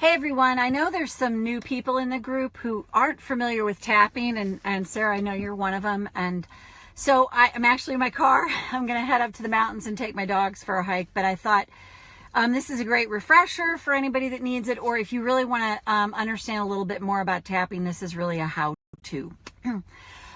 Hey everyone, I know there's some new people in the group who aren't familiar with tapping, and Sarah, I know you're one of them. And so I'm actually in my car. I'm going to head up to the mountains and take my dogs for a hike, but I thought this is a great refresher for anybody that needs it, or if you really want to understand a little bit more about tapping, this is really a how-to.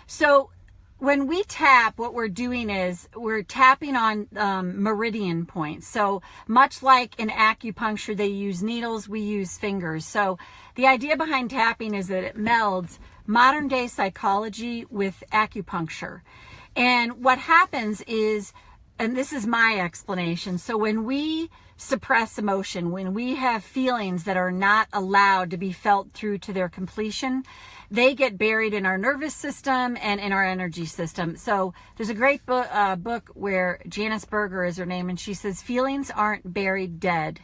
So when we tap, what we're doing is we're tapping on meridian points. So much like in acupuncture, they use needles, we use fingers. So the idea behind tapping is that it melds modern day psychology with acupuncture. And what happens is, and this is my explanation, so when we suppress emotion, when we have feelings that are not allowed to be felt through to their completion, they get buried in our nervous system and in our energy system. So there's a great book where Janice Berger is her name, and she says feelings aren't buried dead,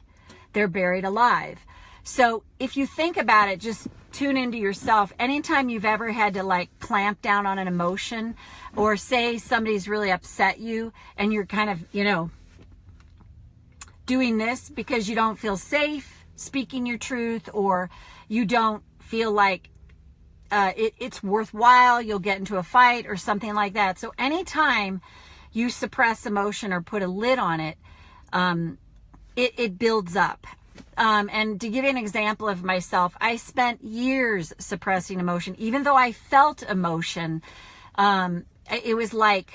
they're buried alive. So if you think about it, just tune into yourself. Anytime you've ever had to like clamp down on an emotion, or say somebody's really upset you and you're kind of, doing this because you don't feel safe speaking your truth, or you don't feel like it's worthwhile, you'll get into a fight or something like that. So anytime you suppress emotion or put a lid on it, it builds up. And to give you an example of myself, I spent years suppressing emotion. Even though I felt emotion, it was like,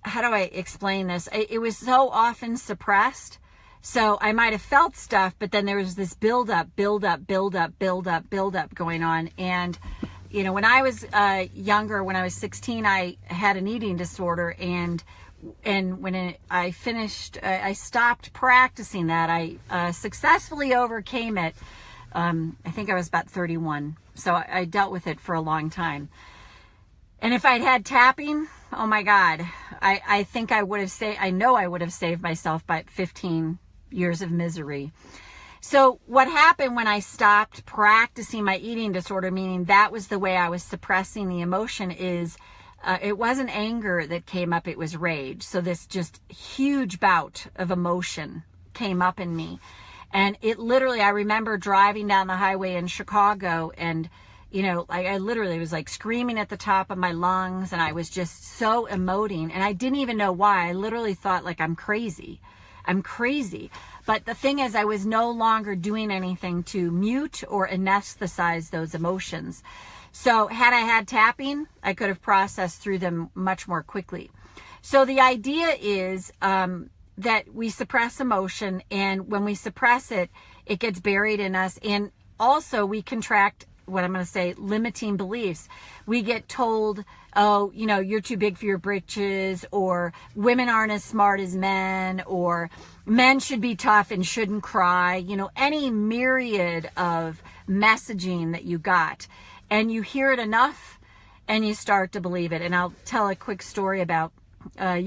how do I explain this? It was so often suppressed. So I might have felt stuff, but then there was this buildup going on. And, when I was younger, when I was 16, I had an eating disorder. And when I finished, I stopped practicing that. I successfully overcame it. I think I was about 31. So I dealt with it for a long time. And if I'd had tapping, oh my God, I think I would have I know I would have saved myself by 15 years of misery. So what happened when I stopped practicing my eating disorder, meaning that was the way I was suppressing the emotion, is it wasn't anger that came up, it was rage. So this just huge bout of emotion came up in me. And it literally, I remember driving down the highway in Chicago, and I literally was like screaming at the top of my lungs, and I was just so emoting, and I didn't even know why. I literally thought like I'm crazy. But the thing is, I was no longer doing anything to mute or anesthetize those emotions. So had I had tapping, I could have processed through them much more quickly. So the idea is that we suppress emotion, and when we suppress it, it gets buried in us. And also we contract, what I'm going to say, limiting beliefs. We get told, oh, you're too big for your britches, or women aren't as smart as men, or men should be tough and shouldn't cry, any myriad of messaging that you got. And you hear it enough and you start to believe it. And I'll tell a quick story about a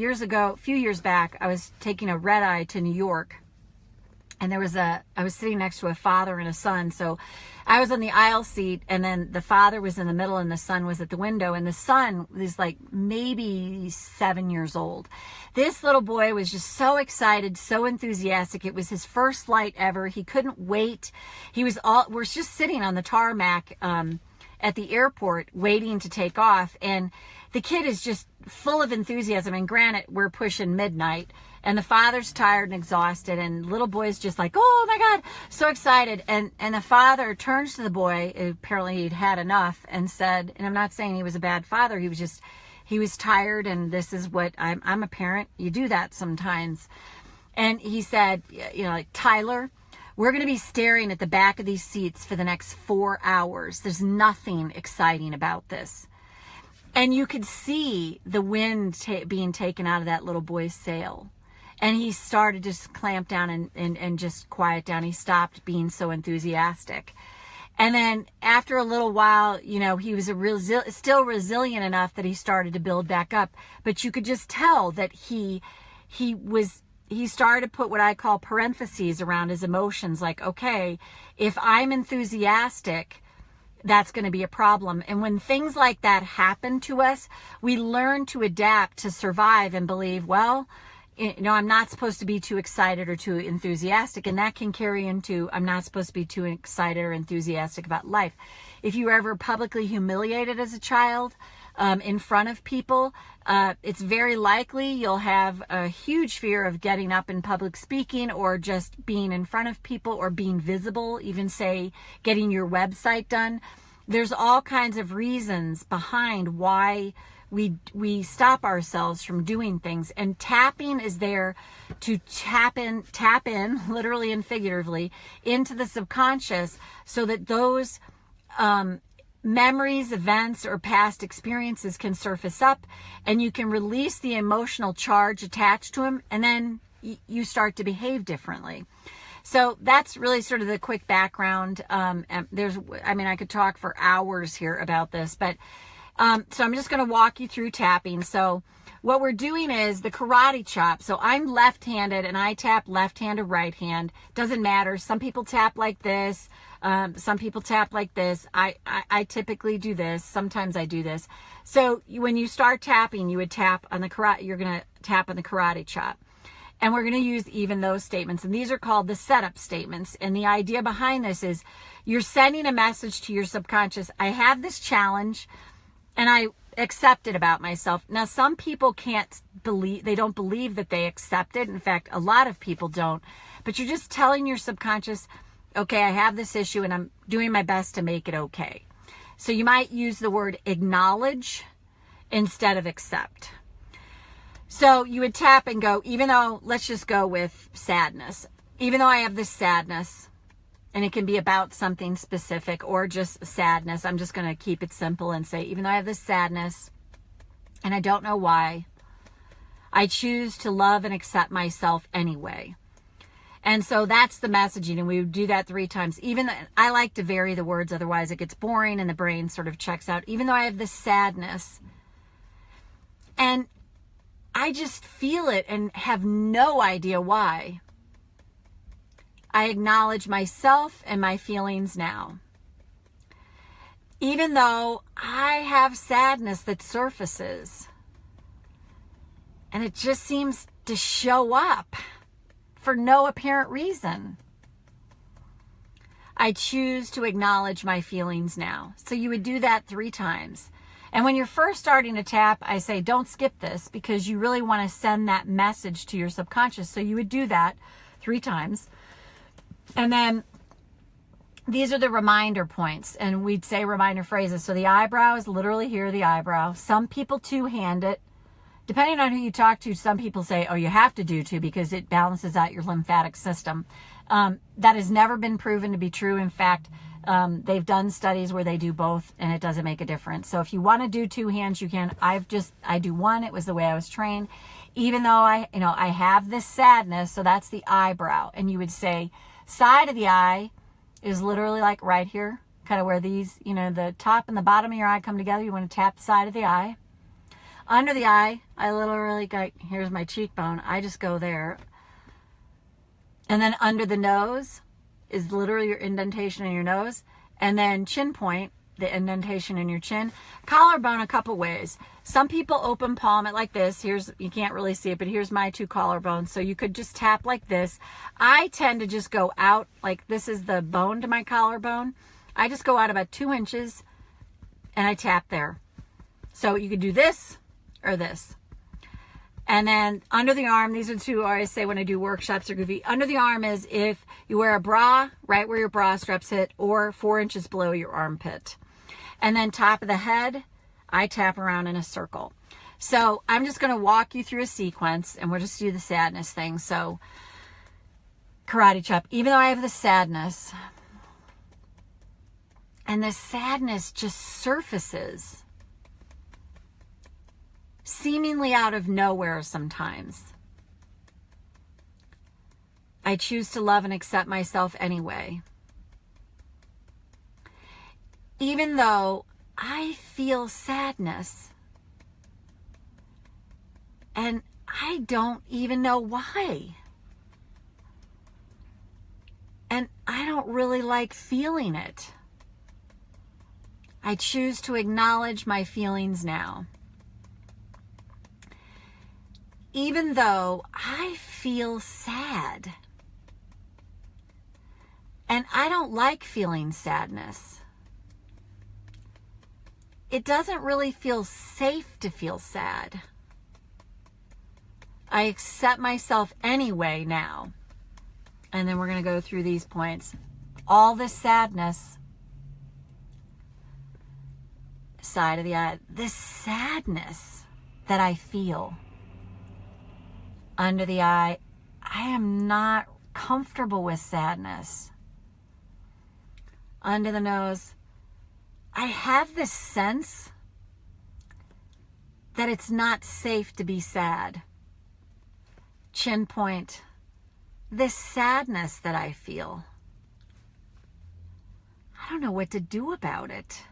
few years back, I was taking a red eye to New York. And I was sitting next to a father and a son. So I was on the aisle seat, and then the father was in the middle and the son was at the window. And the son was like maybe 7 years old. This little boy was just so excited, so enthusiastic. It was his first flight ever. He couldn't wait. We're just sitting on the tarmac at the airport waiting to take off. And the kid is just full of enthusiasm. And granted, we're pushing midnight, and the father's tired and exhausted, and little boy's just like, oh my God, so excited. And the father turns to the boy, apparently he'd had enough, and said, and I'm not saying he was a bad father, he was tired, and this is what, I'm a parent, you do that sometimes. And he said, like, Tyler, we're going to be staring at the back of these seats for the next 4 hours. There's nothing exciting about this. And you could see the wind being taken out of that little boy's sail. And he started to just clamp down and just quiet down. He stopped being so enthusiastic. And then after a little while, he was still resilient enough that he started to build back up. But you could just tell that he started to put what I call parentheses around his emotions. Like, okay, if I'm enthusiastic, that's going to be a problem. And when things like that happen to us, we learn to adapt to survive and believe, well, I'm not supposed to be too excited or too enthusiastic, and that can carry into I'm not supposed to be too excited or enthusiastic about life. If you were ever publicly humiliated as a child in front of people, it's very likely you'll have a huge fear of getting up in public speaking or just being in front of people or being visible, even say getting your website done. There's all kinds of reasons behind why we stop ourselves from doing things, and tapping is there to tap in literally and figuratively into the subconscious so that those memories, events, or past experiences can surface up and you can release the emotional charge attached to them, and then you start to behave differently. So that's really sort of the quick background. I could talk for hours here about this, but so I'm just going to walk you through tapping. So what we're doing is the karate chop. So I'm left-handed and I tap left hand or right hand. Doesn't matter. Some people tap like this. Some people tap like this. I typically do this. Sometimes I do this. So when you start tapping, you would tap on the karate. You're going to tap on the karate chop. And we're going to use even those statements. And these are called the setup statements. And the idea behind this is you're sending a message to your subconscious. I have this challenge and I accept it about myself. Now, some people they don't believe that they accept it. In fact, a lot of people don't. But you're just telling your subconscious, okay, I have this issue and I'm doing my best to make it okay. So you might use the word acknowledge instead of accept. So you would tap and go, even though, let's just go with sadness. Even though I have this sadness, and it can be about something specific or just sadness. I'm just going to keep it simple and say, even though I have this sadness and I don't know why, I choose to love and accept myself anyway. And so that's the messaging. And we would do that 3 times. I like to vary the words. Otherwise it gets boring and the brain sort of checks out. Even though I have this sadness and I just feel it and have no idea why, I acknowledge myself and my feelings now. Even though I have sadness that surfaces and it just seems to show up for no apparent reason, I choose to acknowledge my feelings now. So you would do that 3 times. And when you're first starting to tap, I say, don't skip this because you really want to send that message to your subconscious. So you would do that 3 times. And then these are the reminder points, and we'd say reminder phrases. So the eyebrow is literally here, the eyebrow. Some people 2-hand it. Depending on who you talk to, some people say, oh, you have to do 2 because it balances out your lymphatic system. That has never been proven to be true. In fact, they've done studies where they do both and it doesn't make a difference. So if you want to do 2 hands, you can. I do 1. It was the way I was trained. Even though I have this sadness, so that's the eyebrow. And you would say, side of the eye is literally like right here, kind of where these, the top and the bottom of your eye come together. You want to tap the side of the eye. Under the eye, I literally got, here's my cheekbone. I just go there. And then under the nose is literally your indentation in your nose. And then chin point, the indentation in your chin. Collarbone a couple ways. Some people open palm it like this. You can't really see it, but here's my 2 collarbones. So you could just tap like this. I tend to just go out, like this is the bone to my collarbone. I just go out about 2 inches and I tap there. So you could do this or this. And then under the arm, these are 2 I always say when I do workshops or goofy. Under the arm is if you wear a bra, right where your bra straps hit, or 4 inches below your armpit. And then top of the head, I tap around in a circle. So I'm just going to walk you through a sequence and we'll just do the sadness thing. So karate chop, even though I have the sadness, and the sadness just surfaces seemingly out of nowhere sometimes, I choose to love and accept myself anyway. Even though I feel sadness and I don't even know why. And I don't really like feeling it. I choose to acknowledge my feelings now. even though I feel sad, and I don't like feeling sadness, it doesn't really feel safe to feel sad. I accept myself anyway now. And then we're going to go through these points. All this sadness, side of the eye, this sadness that I feel under the eye, I am not comfortable with sadness. Under the nose, I have this sense that it's not safe to be sad. Chin point, this sadness that I feel, I don't know what to do about it.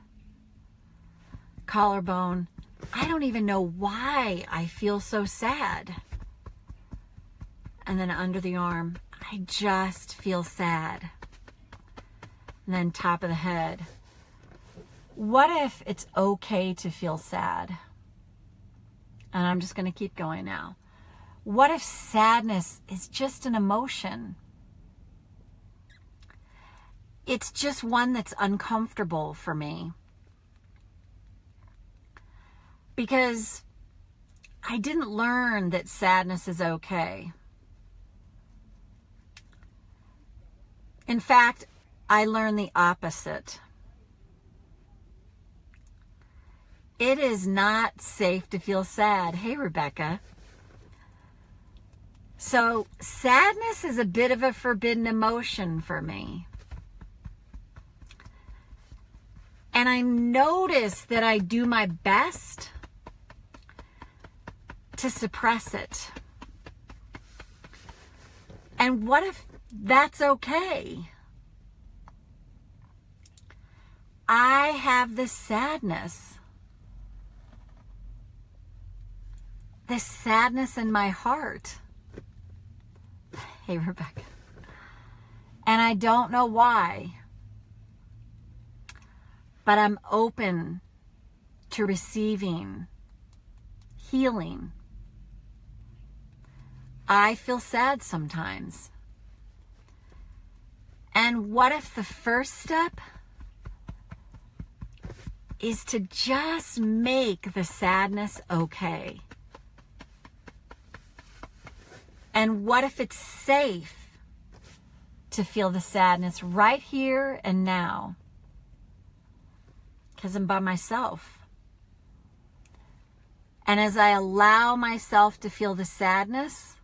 Collarbone, I don't even know why I feel so sad. And then under the arm, I just feel sad. And then top of the head, what if it's okay to feel sad? And I'm just going to keep going now. What if sadness is just an emotion? It's just one that's uncomfortable for me. Because I didn't learn that sadness is okay. In fact, I learned the opposite. It is not safe to feel sad. Hey, Rebecca. So sadness is a bit of a forbidden emotion for me. And I notice that I do my best to suppress it. And what if that's okay? I have this sadness in my heart. Hey, Rebecca. And I don't know why, but I'm open to receiving healing. I feel sad sometimes. And what if the first step is to just make the sadness okay? And what if it's safe to feel the sadness right here and now? Because I'm by myself. And as I allow myself to feel the sadness,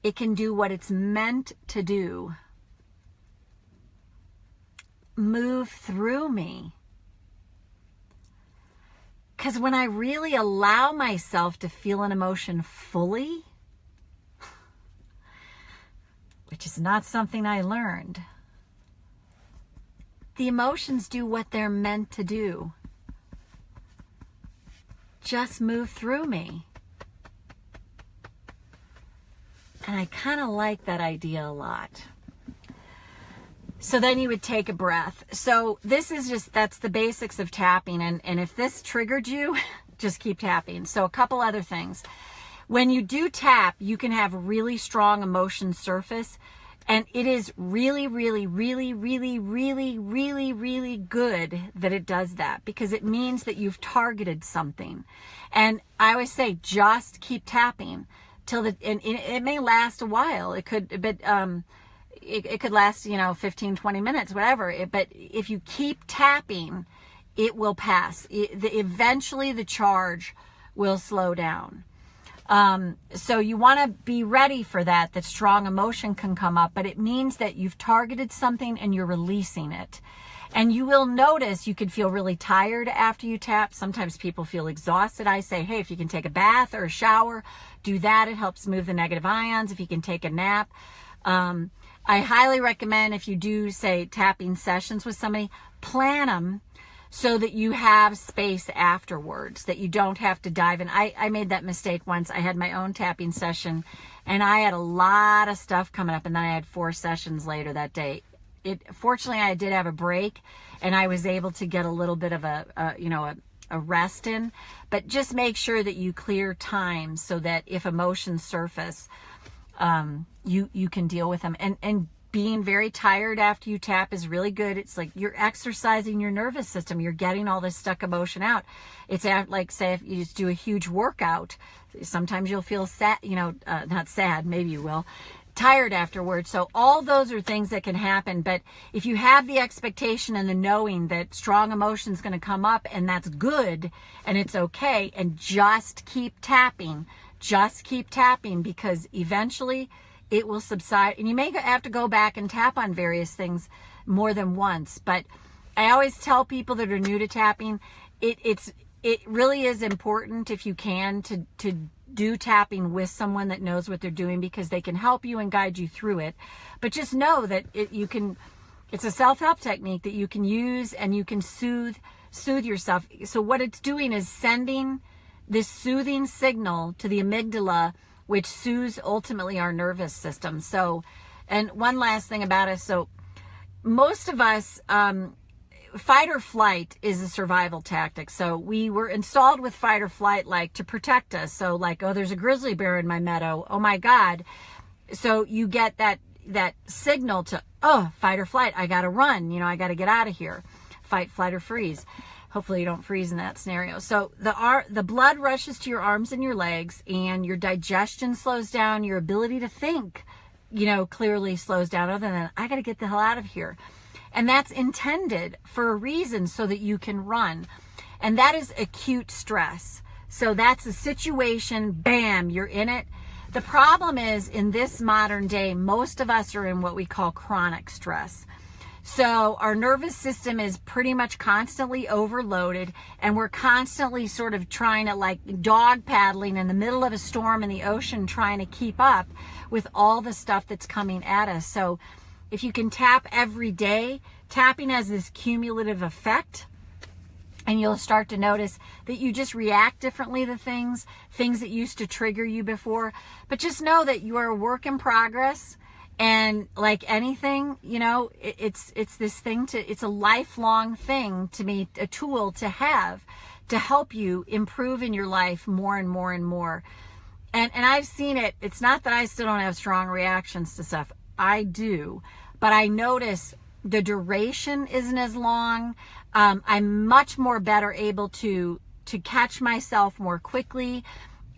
it can do what it's meant to do. Move through me. Because when I really allow myself to feel an emotion fully, which is not something I learned, the emotions do what they're meant to do. Just move through me. And I kind of like that idea a lot. So then you would take a breath. So this is just, that's the basics of tapping. And if this triggered you, just keep tapping. So a couple other things. When you do tap, you can have really strong emotion surface. And it is really, really, really, really, really, really, really good that it does that, because it means that you've targeted something. And I always say, just keep tapping till and it may last a while. It could, but, it could last, 15, 20 minutes, whatever. But if you keep tapping, it will pass. Eventually the charge will slow down. So you want to be ready for that strong emotion can come up, but it means that you've targeted something and you're releasing it. And you will notice you could feel really tired after you tap. Sometimes people feel exhausted. I say, hey, if you can take a bath or a shower, do that. It helps move the negative ions. If you can take a nap. I highly recommend, if you do, say, tapping sessions with somebody, plan them so that you have space afterwards, that you don't have to dive in. I made that mistake once. I had my own tapping session, and I had a lot of stuff coming up, and then I had 4 sessions later that day. Fortunately, I did have a break, and I was able to get a little bit of a a rest in, but just make sure that you clear time so that if emotions surface, you can deal with them. And being very tired after you tap is really good. It's like you're exercising your nervous system. You're getting all this stuck emotion out. It's like, say, if you just do a huge workout, sometimes you'll feel sad, not sad, maybe you will, tired afterwards. So all those are things that can happen. But if you have the expectation and the knowing that strong emotion is going to come up, and that's good and it's okay, and just keep tapping, because eventually it will subside. And you may have to go back and tap on various things more than once. But I always tell people that are new to tapping, it really is important, if you can, to do tapping with someone that knows what they're doing, because they can help you and guide you through it. But just know that it's a self-help technique that you can use, and you can soothe yourself. So what it's doing is sending this soothing signal to the amygdala, which soothes ultimately our nervous system. So, and one last thing about us. So most of us, fight or flight is a survival tactic. So we were installed with fight or flight, like to protect us. So like, oh, there's a grizzly bear in my meadow. Oh my God. So you get that signal to, oh, fight or flight. I got to run. I got to get out of here. Fight, flight, or freeze. Hopefully you don't freeze in that scenario. So the blood rushes to your arms and your legs, and your digestion slows down. Your ability to think, clearly slows down, other than, I got to get the hell out of here. And that's intended for a reason, so that you can run. And that is acute stress. So that's a situation, bam, you're in it. The problem is, in this modern day, most of us are in what we call chronic stress. So our nervous system is pretty much constantly overloaded, and we're constantly sort of trying to, like dog paddling in the middle of a storm in the ocean, trying to keep up with all the stuff that's coming at us. So if you can tap every day, tapping has this cumulative effect, and you'll start to notice that you just react differently to things that used to trigger you before. But just know that you are a work in progress. And like anything, it's this thing it's a lifelong thing to me, a tool to have to help you improve in your life more and more and more. And I've seen it. It's not that I still don't have strong reactions to stuff. I do, but I notice the duration isn't as long. I'm much more better able to catch myself more quickly.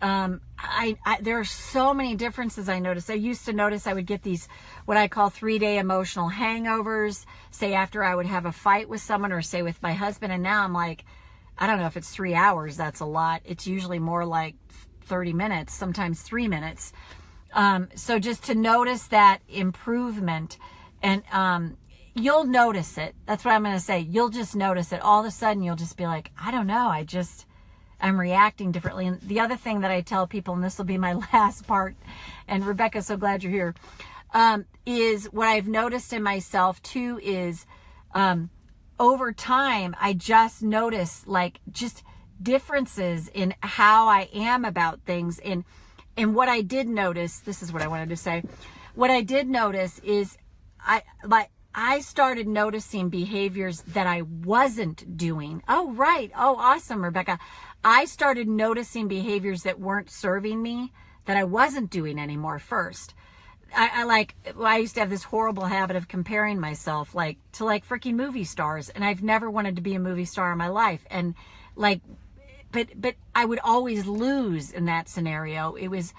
There are so many differences I noticed. I used to notice I would get these, what I call 3-day emotional hangovers, say after I would have a fight with someone, or say with my husband. And now I'm like, I don't know if it's 3 hours. That's a lot. It's usually more like 30 minutes, sometimes 3 minutes. So just to notice that improvement, and, you'll notice it. That's what I'm going to say. You'll just notice it. All of a sudden, you'll just be like, I don't know. I'm reacting differently. And the other thing that I tell people, and this will be my last part, and Rebecca, so glad you're here, is what I've noticed in myself too is, over time, I just notice like just differences in how I am about things. And what I did notice, this is what I wanted to say. What I did notice is I started noticing behaviors that I wasn't doing. Oh, right. Oh, awesome, Rebecca. I started noticing behaviors that weren't serving me, that I wasn't doing anymore first. I used to have this horrible habit of comparing myself to freaking movie stars. And I've never wanted to be a movie star in my life. And but I would always lose in that scenario. It was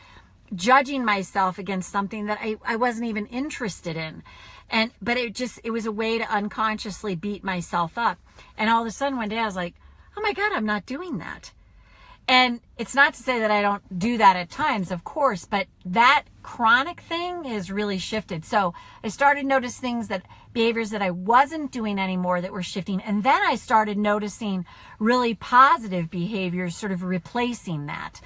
judging myself against something that I wasn't even interested in. But it was a way to unconsciously beat myself up. And all of a sudden one day I was like, oh my God, I'm not doing that. And it's not to say that I don't do that at times, of course, but that chronic thing has really shifted. So I started noticing behaviors that I wasn't doing anymore that were shifting. And then I started noticing really positive behaviors sort of replacing that.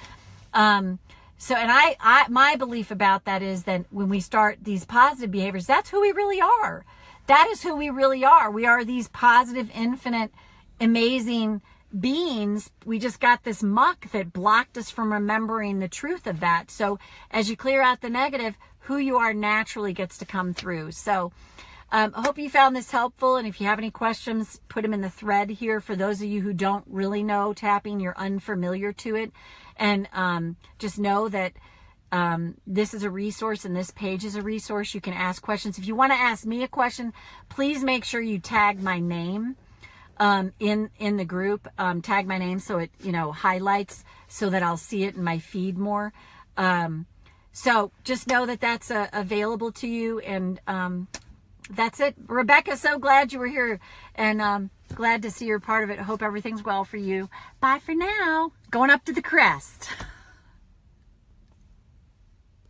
So, and my belief about that is that when we start these positive behaviors, that's who we really are. That is who we really are. We are these positive, infinite, amazing beings. We just got this muck that blocked us from remembering the truth of that. So as you clear out the negative, who you are naturally gets to come through. So I hope you found this helpful. And if you have any questions, put them in the thread here. For those of you who don't really know tapping, you're unfamiliar to it. And just know that this is a resource and this page is a resource. You can ask questions. If you want to ask me a question, please make sure you tag my name in the group. Tag my name so it, highlights so that I'll see it in my feed more. So just know that that's available to you. And that's it. Rebecca, so glad you were here, and glad to see you're part of it. Hope everything's well for you. Bye for now. Going up to the crest.